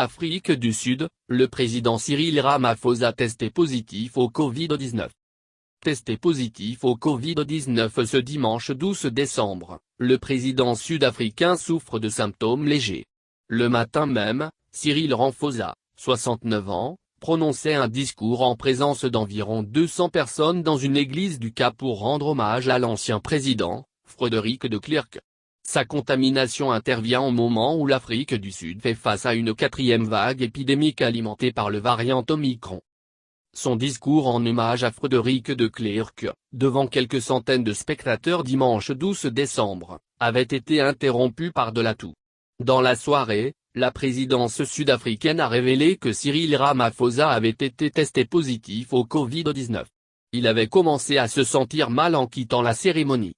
Afrique du Sud, le président Cyril Ramaphosa testé positif au Covid-19. Testé positif au Covid-19 ce dimanche 12 décembre, le président sud-africain souffre de symptômes légers. Le matin même, Cyril Ramaphosa, 69 ans, prononçait un discours en présence d'environ 200 personnes dans une église du Cap pour rendre hommage à l'ancien président, Frédéric de Klerk. Sa contamination intervient au moment où l'Afrique du Sud fait face à une quatrième vague épidémique alimentée par le variant Omicron. Son discours en hommage à Frédéric de Klerk, devant quelques centaines de spectateurs dimanche 12 décembre, avait été interrompu par de la toux. Dans la soirée, la présidence sud-africaine a révélé que Cyril Ramaphosa avait été testé positif au Covid-19. Il avait commencé à se sentir mal en quittant la cérémonie.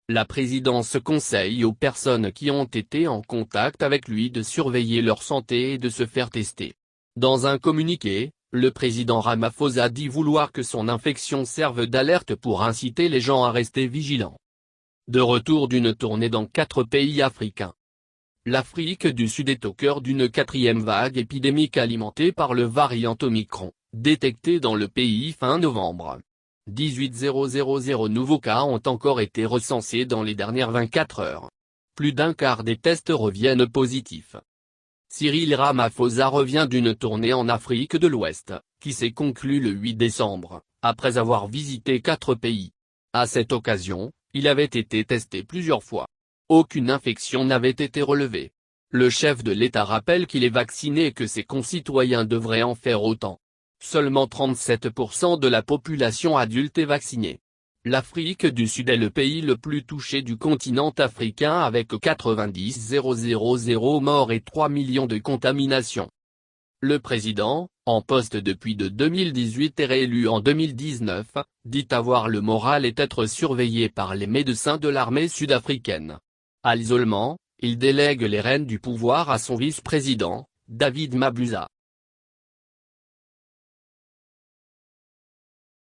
La présidence conseille aux personnes qui ont été en contact avec lui de surveiller leur santé et de se faire tester. Dans un communiqué, le président Ramaphosa dit vouloir que son infection serve d'alerte pour inciter les gens à rester vigilants. De retour d'une tournée dans 4 pays africains. L'Afrique du Sud est au cœur d'une quatrième vague épidémique alimentée par le variant Omicron, détecté dans le pays fin novembre. 18 nouveaux cas ont encore été recensés dans les dernières 24 heures. Plus d'un quart des tests reviennent positifs. Cyril Ramaphosa revient d'une tournée en Afrique de l'Ouest, qui s'est conclue le 8 décembre, après avoir visité 4 pays. À cette occasion, il avait été testé plusieurs fois. Aucune infection n'avait été relevée. Le chef de l'État rappelle qu'il est vacciné et que ses concitoyens devraient en faire autant. Seulement 37% de la population adulte est vaccinée. L'Afrique du Sud est le pays le plus touché du continent africain avec 90 000 morts et 3 millions de contaminations. Le président, en poste depuis 2018 et réélu en 2019, dit avoir le moral et être surveillé par les médecins de l'armée sud-africaine. À l'isolement, il délègue les rênes du pouvoir à son vice-président, David Mabuza.